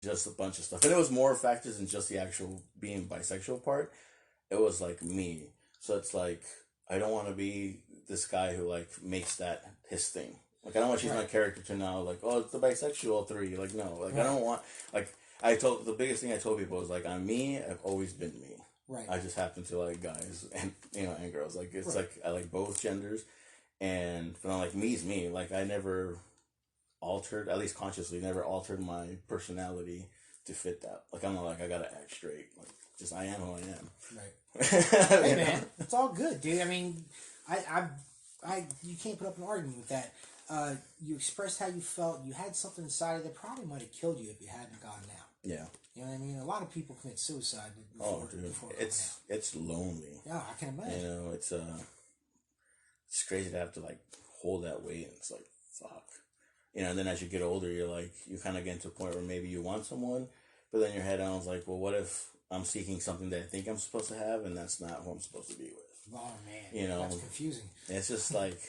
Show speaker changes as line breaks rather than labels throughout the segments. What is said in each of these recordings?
just a bunch of stuff, and it was more factors than just the actual being bisexual part. It was like me, so it's like I don't want to be this guy who like makes that his thing. Like I don't want to change my character to now like, oh, it's the bisexual three. Like no, like I don't want like I told the biggest thing I told people was like I'm me. I've always been me.
Right.
I just happen to like guys and and girls. Like it's like I like both genders, and but I'm like me's me. Like I never altered, at least consciously, never altered my personality to fit that. Like I'm not like I gotta act straight. Like just I am who I am.
Right. Hey man, it's all good, dude. I mean, you can't put up an argument with that. You expressed how you felt. You had something inside that probably might have killed you if you hadn't gotten out.
Yeah.
You know what I mean? A lot of people commit suicide before.
Oh, dude,
before
it's lonely.
Yeah, I can imagine.
You know, it's crazy to have to like hold that weight, and it's like fuck. You know, and then as you get older, you're like you kind of get into a point where maybe you want someone, but then your head on is like, well, what if I'm seeking something that I think I'm supposed to have, and that's not who I'm supposed to be with?
Oh man,
you know,
that's confusing.
It's just like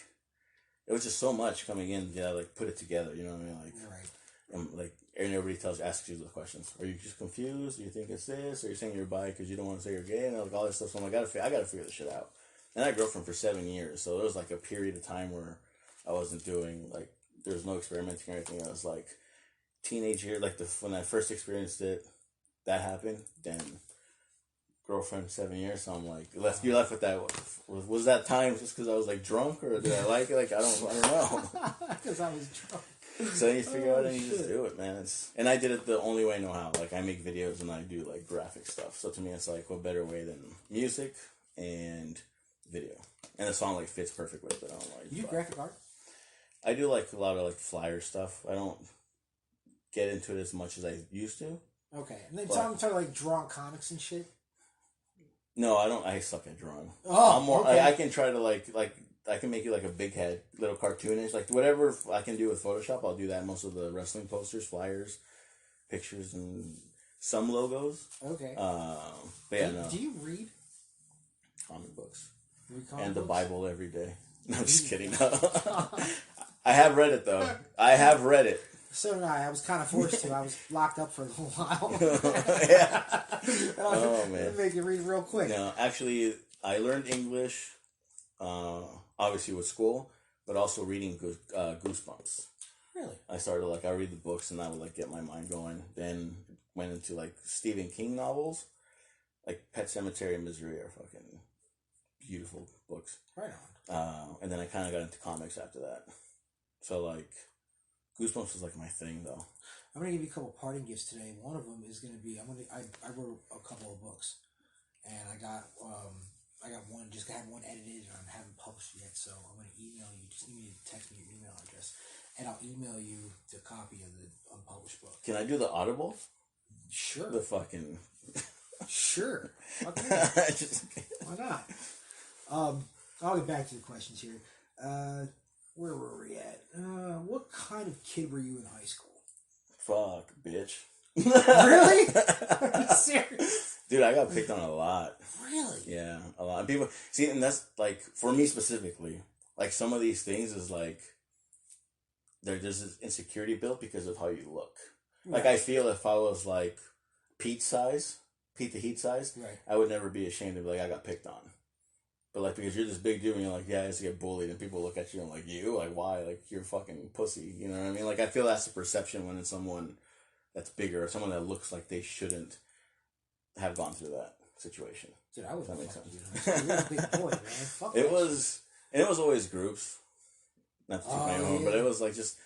it was just so much coming in. Yeah, like put it together. You know what I mean? Like,
right.
And like everybody asks you the questions. Are you just confused? Do you think it's this? Or you're saying you're bi because you don't want to say you're gay? And like all this stuff. So I'm like, I gotta figure this shit out. And I had a girlfriend for 7 years, so there was like a period of time where I wasn't doing like there was no experimenting or anything. I was like teenage year, like when I first experienced it, that happened. Then girlfriend 7 years, so I'm like you're left with that. Was that time just because I was like drunk, or did I like it? Like I don't know.
Because I was drunk.
So you figure out and you just do it, man. And I did it the only way I know how. Like I make videos and I do like graphic stuff. So to me, it's like what better way than music and video. And the song like fits perfect with it. I'm like,
you do graphic art?
I do like a lot of like flyer stuff. I don't get into it as much as I used to.
Okay, and then talking like drawing comics and shit.
No, I don't. I suck at drawing.
Oh,
I'm more.
okay.
I can try to like I can make you like a big head, little cartoonish, like whatever I can do with Photoshop. I'll do that. Most of the wrestling posters, flyers, pictures, and some logos.
Okay.
But yeah, no.
Do you read
comic books?
And
the Bible every day. No, I'm just kidding. I have read it though. I have read it.
So did I. I was kind of forced to. I was locked up for a little while.
Yeah. Oh man.
Make you read real quick.
No, actually, I learned English, obviously with school, but also reading Goosebumps.
Really?
I started I read the books and I would like get my mind going. Then went into like Stephen King novels, like Pet Sematary and Misery are fucking beautiful books.
Right on.
And then I kind of got into comics after that. So like. Goosebumps is like my thing, though.
I'm gonna give you a couple parting gifts today. One of them is gonna be I wrote a couple of books, and I got one just had one edited and I haven't published yet. So I'm gonna email you. Just need to text me your email address, and I'll email you the copy of the unpublished book.
Can I do the Audible?
Sure.
The fucking.
Sure. Okay. Why not? I'll get back to the questions here. Where were we at? What kind of kid were you in high school?
Fuck, bitch.
Really? Are you serious?
Dude, I got picked on a lot.
Really?
Yeah, a lot. People see, and that's like for me specifically. Like some of these things is like there's this insecurity built because of how you look. Right. Like I feel if I was like Pete the Heat size,
right.
I would never be ashamed to be like I got picked on. But, like, because you're this big dude and you're like, yeah, I used to get bullied. And people look at you and like, you? Like, why? Like, you're fucking pussy. You know what I mean? Like, I feel that's the perception when it's someone that's bigger or someone that looks like they shouldn't have gone through that situation.
Dude, I would
that make sense.
You. You're a big boy, man. Fuck
it was, and it was always groups. Not to toot my own, but it was like just,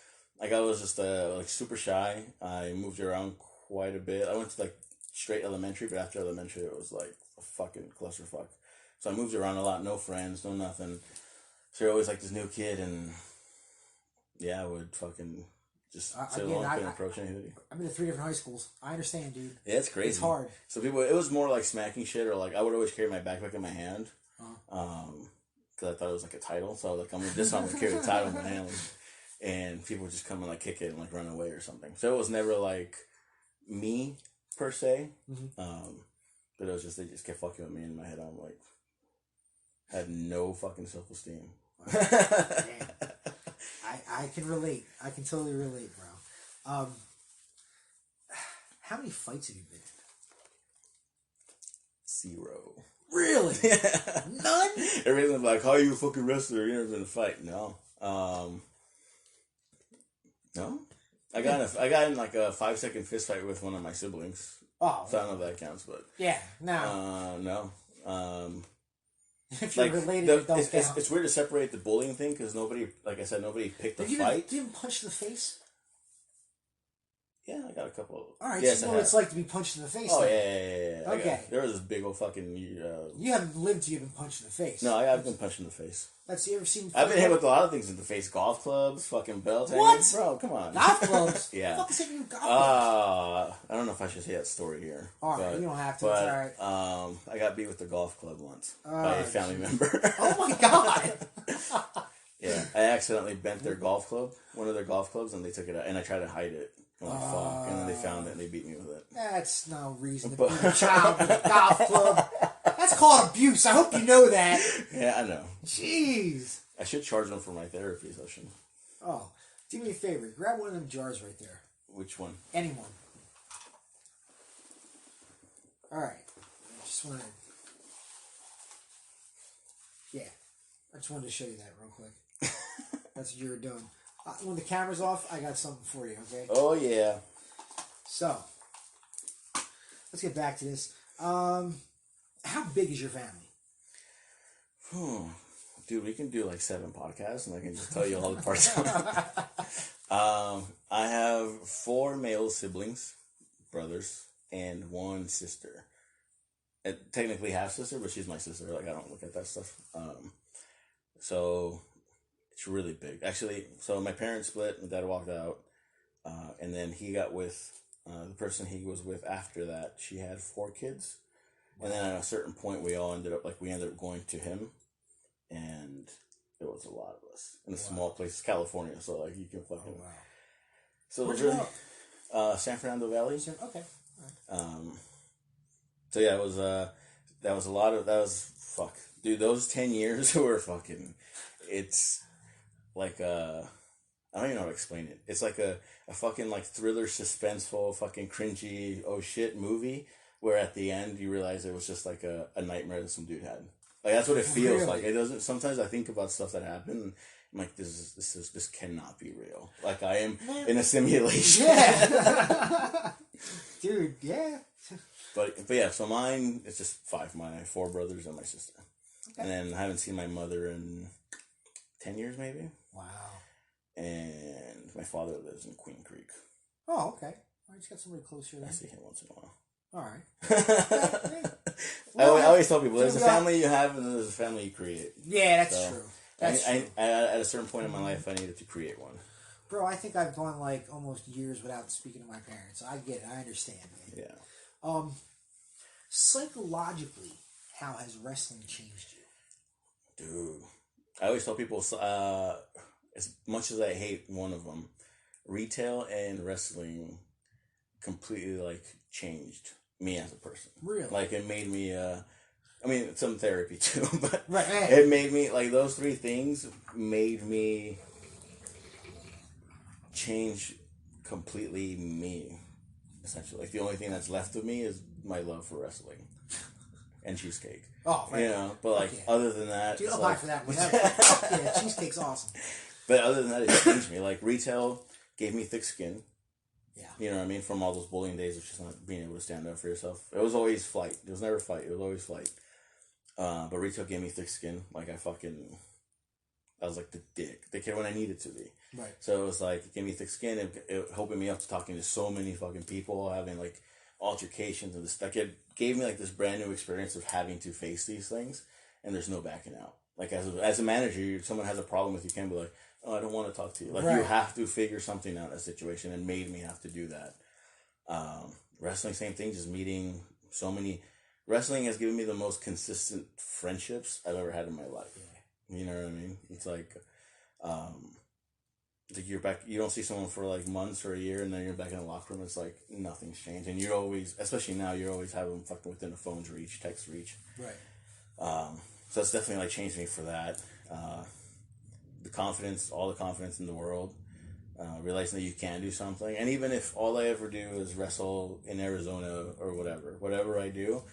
like, I was just, like, super shy. I moved around quite a bit. I went to, like, straight elementary, but after elementary, it was, like, a fucking clusterfuck. So I moved around a lot, no friends, no nothing. So you're always like this new kid, and yeah, I would fucking just sit alone, couldn't approach anybody.
I've been to 3 different high schools. I understand, dude.
Yeah, it's crazy.
It's hard.
So it was more like smacking shit, or like I would always carry my backpack in my hand, because I thought it was like a title. So I was like, I'm gonna carry the title in my hand, and people would just come and like kick it and like run away or something. So it was never like me per se, but it was just they just kept fucking with me in my head. I'm like. Had no fucking self-esteem.
Damn. I can relate. I can totally relate, bro. How many fights have you been in?
0.
Really?
Yeah.
None?
Everything's like, how are you a fucking wrestler? You never been in a fight. No. No. I got in like a 5-second fist fight with one of my siblings.
Oh.
So I don't know if that counts, but.
Yeah, no.
No.
If you're related, it don't count.
It's weird to separate the bullying thing because nobody, like I said, nobody picked a fight.
Did you even punch in the face?
Yeah, I got a couple.
Alright,
yes,
so you know what it's like to be punched in the face.
Oh,
then.
yeah.
Okay.
There was this big old fucking...
you haven't lived till you've been punched in the face.
No, I've been punched in the face.
You ever seen...
I've been hit with a lot of things in the face. Golf clubs, fucking belt hangers.
What?
Bro, come on.
Golf clubs?
Yeah.
What the fuck is it with golf clubs?
I don't know if I should say that story here.
Alright, you don't have to.
But,
it's alright.
I got beat with the golf club once by a family member.
Oh my god!
Yeah, I accidentally bent their golf club, one of their golf clubs, and they took it out, and I tried to hide it. I'm like, fuck, and then they found it and they beat me with it.
That's no reason to beat a child with a golf club. That's called abuse. I hope you know that.
Yeah, I know.
Jeez.
I should charge them for my therapy session.
Oh, do me a favor. Grab one of them jars right there.
Which one?
Anyone. Alright. I just wanted to... Yeah. I just wanted to show you that real quick. That's what you were doing. When the camera's off, I got something for you, okay?
Oh, yeah.
So, let's get back to this. How big is your family?
Dude, we can do like 7 podcasts and I can just tell you all the parts of it. I have 4 male siblings, brothers, and 1 sister. Technically half sister, but she's my sister. Like, I don't look at that stuff. So... It's really big. Actually, so my parents split, my dad walked out, and then he got with the person he was with after that. She had 4 kids. Wow. And then at a certain point, we ended up going to him, and there was a lot of us in a small place. It's California, so like you can fucking... Oh, wow. So
where'd you
really, San Fernando Valley.
Okay. Right.
So yeah, it was, that was fuck. Dude, those 10 years were fucking... It's... Like I don't even know how to explain it. It's like a fucking like thriller, suspenseful, fucking cringy, oh shit movie where at the end you realize it was just like a nightmare that some dude had. Like that's what it feels like. It doesn't. Sometimes I think about stuff that happened. And I'm like, this cannot be real. Like I am in a simulation.
Yeah, dude. Yeah.
But yeah, so mine it's just 5. My 4 brothers and my sister,
okay.
And then I haven't seen my mother in 10 years maybe.
Wow.
And my father lives in Queen Creek.
Oh, okay. Well, you got somebody closer there.
I see him once in a while.
All right.
Yeah. Well, I always tell people, there's a family you have and there's a family you create.
Yeah, that's true. That's true.
At a certain point in my life, I needed to create one.
Bro, I think I've gone like almost years without speaking to my parents. I get it. I understand, man.
Yeah.
Psychologically, how has wrestling changed you?
Dude. I always tell people, as much as I hate one of them, retail and wrestling completely, like, changed me as a person.
Really?
Like, it made me, I mean, some therapy, too, but
right.
It made me, like, those 3 things made me change completely me, essentially. Like, the only thing that's left of me is my love for wrestling. And cheesecake.
Oh, right.
You know, but like, other than that...
Dude, I'll buy for that one. Yeah, cheesecake's awesome.
But other than that, it changed me. Like, retail gave me thick skin.
Yeah.
You know what I mean? From all those bullying days of just not being able to stand up for yourself. It was always flight. It was never fight. It was always flight. But retail gave me thick skin. Like, I was like the dick. The kid when I needed to be.
Right.
So it was like, it gave me thick skin. It opened me up to talking to so many fucking people, having, like, altercations and this. Like, it gave me, like, this brand new experience of having to face these things, and there's no backing out. Like, as a manager, someone has a problem with you, can't be like, oh, I don't want to talk to you. Like, right. You have to figure something out in a situation, and made me have to do that. Wrestling, same thing, just meeting so many. Wrestling has given me the most consistent friendships I've ever had in my life. Yeah. You know what I mean? It's like you're back. You don't see someone for like months or a year, and then you're back in the locker room. It's like nothing's changed, and you're always, especially now, you're always having them fucking within a phone's reach, text reach.
Right.
So it's definitely like changed me for that. The confidence, all the confidence in the world. realizing that you can do something. And even if all I ever do is wrestle in Arizona or whatever I do,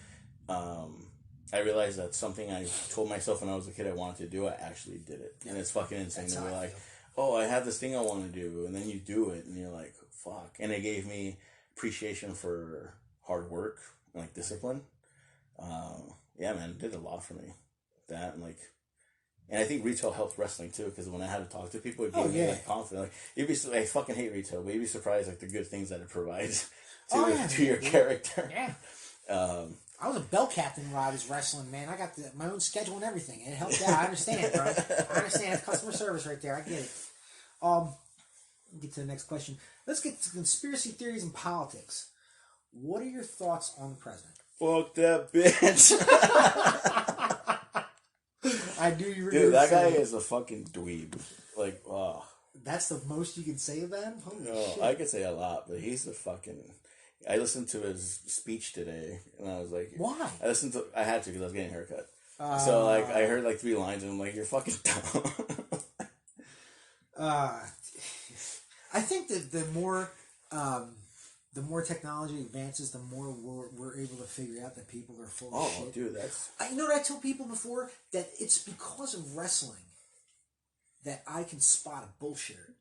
I realized that something I told myself when I was a kid I wanted to do, I actually did it. And it's fucking insane to be like, oh, I have this thing I want to do, and then you do it, and you're like, fuck. And it gave me appreciation for hard work and, like, discipline. Yeah, man, it did a lot for me. That, and, like, and I think retail helped wrestling, too, because when I had to talk to people, it gave me, like, confidence. Like, I fucking hate retail, but you'd be surprised, like, the good things that it provides to your character.
Yeah. I was a bell captain while I was wrestling, man. I got my own schedule and everything, and it helped out. I understand, bro. I understand. It's customer service right there. I get it. Get to the next question. Let's get to conspiracy theories and politics. What are your thoughts on the president?
Fuck that bitch.
I knew you were
Dude, that guy is a fucking dweeb. Like, oh.
That's the most you can say about him? Holy shit.
I could say a lot, but he's a fucking... I listened to his speech today, and I was like...
Why?
I had to, because I was getting a haircut. So, like, I heard, like, 3 lines, and I'm like, you're fucking dumb.
I think that the more technology advances, the more we're able to figure out that people are full of shit.
Oh, dude, that's...
You know what I told people before? That it's because of wrestling that I can spot a bullshitter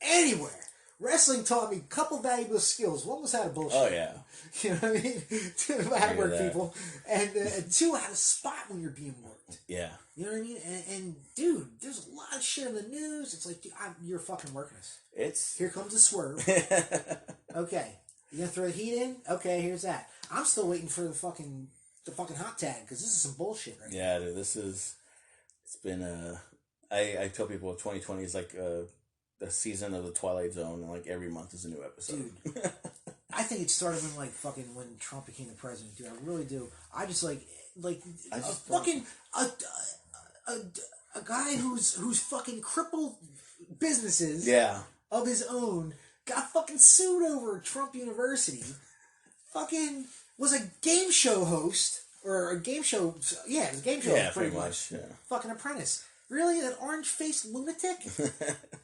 anywhere. Wrestling taught me a couple valuable skills. One was how to bullshit.
Oh, yeah.
You know what I mean? 2, how to work people. And 2, how to spot when you're being worked.
Yeah.
You know what I mean? And dude, there's a lot of shit in the news. It's like, dude, you're fucking working us. Here comes a swerve. Okay. You gonna throw the heat in? Okay, here's that. I'm still waiting for the fucking hot tag, because this is some bullshit right
now. Yeah, dude, it's been I tell people 2020 is like the season of the Twilight Zone, and like every month is a new episode.
Dude, I think it started when Trump became the president, dude. I really do. I just a guy who's fucking crippled businesses of his own got fucking sued over Trump University. Fucking was a game show host or a game show. Yeah, it was a game show.
Yeah, pretty much. Yeah.
Fucking apprentice. Really? That orange-faced lunatic?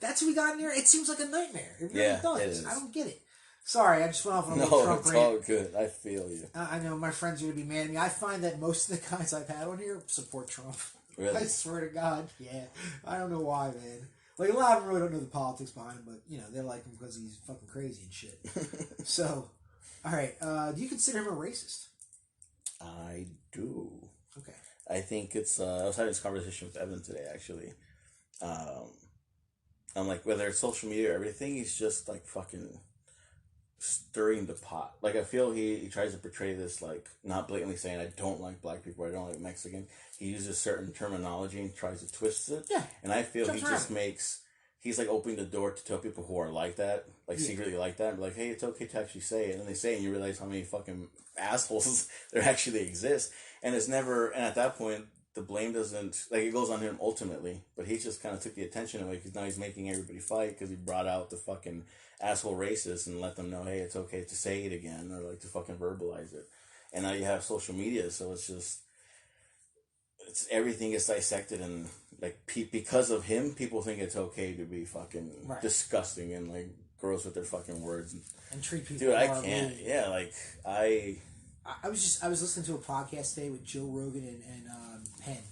That's who we got in here? It seems like a nightmare. It really does. It is. I don't get it. Sorry, I just went off on a little Trump rant.
No, it's all good. I feel you.
I know my friends are going to be mad at me. I find that most of the guys I've had on here support Trump.
Really?
I swear to God. Yeah. I don't know why, man. Like, a lot of them really don't know the politics behind him, but, you know, they like him because he's fucking crazy and shit. So, all right. Do you consider him a racist?
I do.
Okay.
I think it's... I was having this conversation with Evan today, actually. I'm like, whether it's social media or everything, he's just, like, fucking stirring the pot. Like, I feel he tries to portray this, like, not blatantly saying, I don't like black people, I don't like Mexican. He uses certain terminology and tries to twist it.
Yeah.
And I feel he just makes... He's, like, opening the door to tell people who are like that, like, secretly like that, and be like, hey, it's okay to actually say it. And then they say it, and you realize how many fucking assholes there actually exist. And it's never... And at that point, the blame doesn't... Like, it goes on him ultimately, but he just kind of took the attention away, because now he's making everybody fight, because he brought out the fucking asshole racists and let them know, hey, it's okay to say it again, or, like, to fucking verbalize it. And now you have social media, so it's just... Everything gets dissected, and like because of him, people think it's okay to be fucking disgusting and like gross with their fucking words
and treat people.
Dude, I can't. Yeah, like I
was listening to a podcast today with Joe Rogan and Penn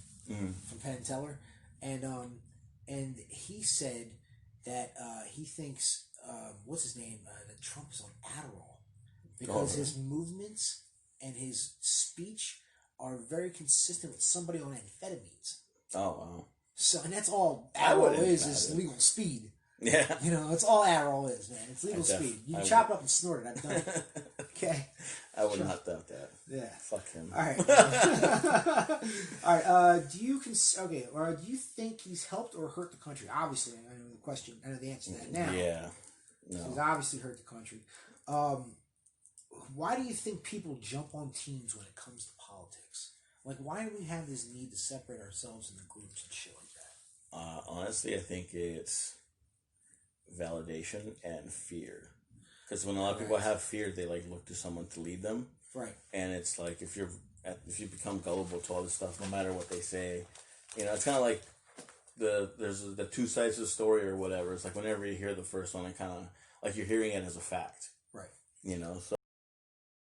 from Penn and Teller, and he said that he thinks what's his name that Trump is on Adderall because his movements and his speech are very consistent with somebody on amphetamines.
Oh, wow.
So, and that's all Adderall is legal speed.
Yeah.
You know, that's all Adderall is, man. It's legal speed. You can chop it up and snort it. I've done it. Okay.
I would not doubt that.
Yeah.
Fuck him.
All right. All right. Do you think he's helped or hurt the country? Obviously, I know the question. I know the answer to that now.
Yeah. No.
So he's obviously hurt the country. Why do you think people jump on teams when it comes to politics? Like, why do we have this need to separate ourselves into groups and shit like that?
Honestly, I think it's validation and fear. Because when a lot of people have fear, they like look to someone to lead them.
Right.
And it's like if you become gullible to all this stuff, no matter what they say, you know, it's kind of like there's the two sides of the story or whatever. It's like whenever you hear the first one, it kind of like you're hearing it as a fact,
Right.
you know. So